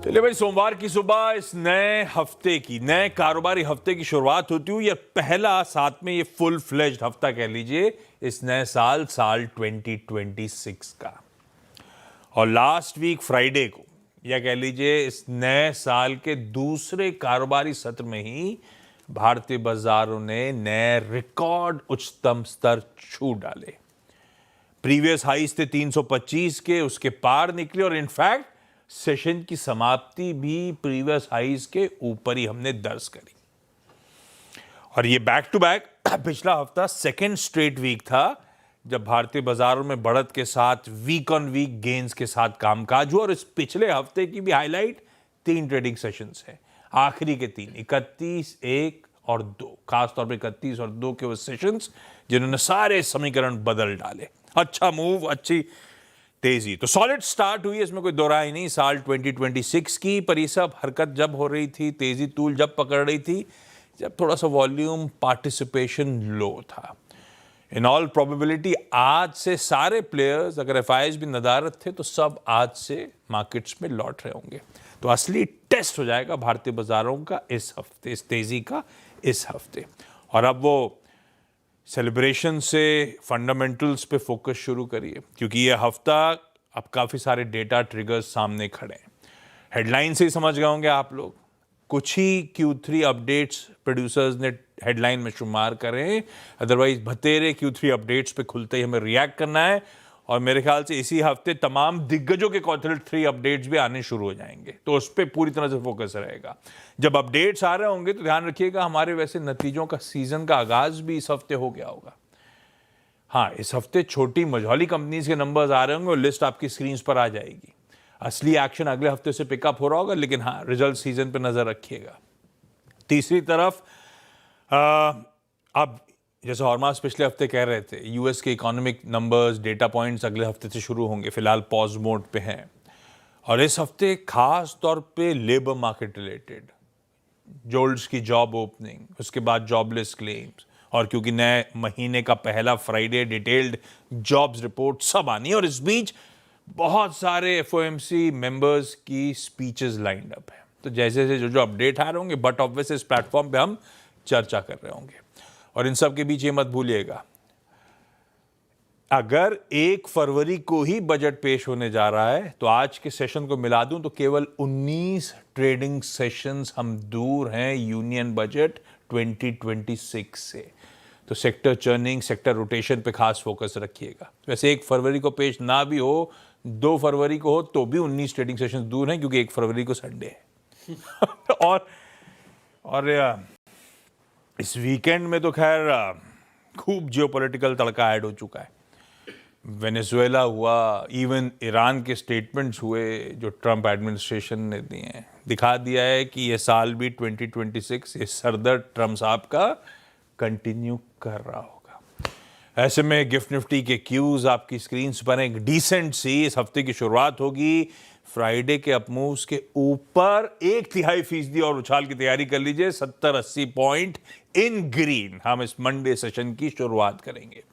चलिए भाई, सोमवार की सुबह इस नए कारोबारी हफ्ते की शुरुआत होती हुई, ये पहला साथ में ये फुल फ्लेज्ड हफ्ता कह लीजिए इस नए साल 2026 का। और लास्ट वीक फ्राइडे को या कह लीजिए इस नए साल के दूसरे कारोबारी सत्र में ही भारतीय बाजारों ने नए रिकॉर्ड उच्चतम स्तर छू डाले। प्रीवियस हाईज थे 325 के, उसके पार निकले और इनफैक्ट सेशन की समाप्ति भी प्रीवियस हाईज के ऊपर ही हमने दर्ज करी। और ये बैक टू बैक पिछला हफ्ता सेकेंड स्ट्रेट वीक था जब भारतीय बाजारों में बढ़त के साथ वीक ऑन वीक गेन्स के साथ कामकाज हुआ। और इस पिछले हफ्ते की भी हाईलाइट 3 ट्रेडिंग सेशंस है, आखिरी के 3, 31, 1 और 2, खासतौर पे 31 और 2 के वो सेशंस जिन्होंने सारे समीकरण बदल डाले। अच्छा मूव, अच्छी तेजी, तो सॉलिड स्टार्ट हुई, इसमें कोई दो राय नहीं साल 2026 की। पर ये सब हरकत जब हो रही थी, तेजी तूल जब पकड़ रही थी, जब थोड़ा सा वॉल्यूम पार्टिसिपेशन लो था। इन ऑल प्रोबेबिलिटी आज से सारे प्लेयर्स, अगर एफआईआईज भी नदारत थे, तो सब आज से मार्केट्स में लौट रहे होंगे। तो असली टेस्ट हो जाएगा भारतीय बाजारों का इस हफ्ते, इस तेजी का इस हफ्ते। और अब वो सेलिब्रेशन से फंडामेंटल्स पे फोकस शुरू करिए, क्योंकि ये हफ्ता अब काफ़ी सारे डेटा ट्रिगर्स सामने खड़े हैं। हेडलाइन से ही समझ गए होंगे आप लोग, कुछ ही Q3 अपडेट्स प्रोड्यूसर्स ने हेडलाइन में शुमार करें, अदरवाइज भतेरे Q3 अपडेट्स पे खुलते ही हमें रिएक्ट करना है। और मेरे ख्याल से इसी हफ्ते तमाम दिग्गजों के Q3 अपडेट्स भी आने शुरू हो जाएंगे, तो उस पर पूरी तरह से फोकस रहेगा। जब अपडेट्स आ रहे होंगे तो ध्यान रखिएगा, हमारे वैसे नतीजों का सीजन का आगाज भी इस हफ्ते हो गया होगा। हाँ, इस हफ्ते छोटी मझौली कंपनीज के नंबर्स आ रहे होंगे और लिस्ट आपकी स्क्रीन पर आ जाएगी। असली एक्शन अगले हफ्ते से पिकअप हो रहा होगा, लेकिन हाँ, रिजल्ट सीजन पर नजर रखिएगा। तीसरी तरफ अब जैसे हॉर्मास पिछले हफ्ते कह रहे थे, यूएस के इकोनॉमिक नंबर्स, डेटा पॉइंट्स अगले हफ्ते से शुरू होंगे, फिलहाल पॉज मोड पे हैं। और इस हफ्ते खास तौर पे लेबर मार्केट रिलेटेड, जोल्ड्स की जॉब ओपनिंग, उसके बाद जॉबलेस क्लेम्स, और क्योंकि नए महीने का पहला फ्राइडे डिटेल्ड जॉब्स रिपोर्ट सब आनी है। और इस बीच बहुत सारे एफओएमसी मेंबर्स की स्पीचेस लाइंड अप है। तो जैसे जैसे जो अपडेट आ रहे होंगे, बट ऑब्वियस इस प्लेटफॉर्म पे हम चर्चा कर रहे होंगे। और इन सब के बीच ये मत भूलिएगा, अगर 1 फरवरी को ही बजट पेश होने जा रहा है, तो आज के सेशन को मिला दूं तो केवल 19 ट्रेडिंग सेशंस हम दूर हैं यूनियन बजट 2026 से। तो सेक्टर चर्निंग, सेक्टर रोटेशन पे खास फोकस रखिएगा। वैसे 1 फरवरी को पेश ना भी हो, 2 फरवरी को हो, तो भी 19 ट्रेडिंग सेशंस दूर हैं, क्योंकि 1 फरवरी को संडे है। और इस वीकेंड में तो खैर खूब जियोपॉलिटिकल तड़का ऐड हो चुका है। वेनेजुएला हुआ, इवन ईरान के स्टेटमेंट्स हुए जो ट्रंप एडमिनिस्ट्रेशन ने दिए हैं, दिखा दिया है कि ये साल भी 2026 ये सरदर्द ट्रंप साहब का कंटिन्यू कर रहा होगा। ऐसे में गिफ्ट निफ्टी के क्यूज आपकी स्क्रीन पर एक डिसेंट सी इस हफ्ते की शुरुआत होगी। फ्राइडे के अपमूव्स के ऊपर 1/3% और उछाल की तैयारी कर लीजिए, 70-80 पॉइंट इन ग्रीन हम इस मंडे सेशन की शुरुआत करेंगे।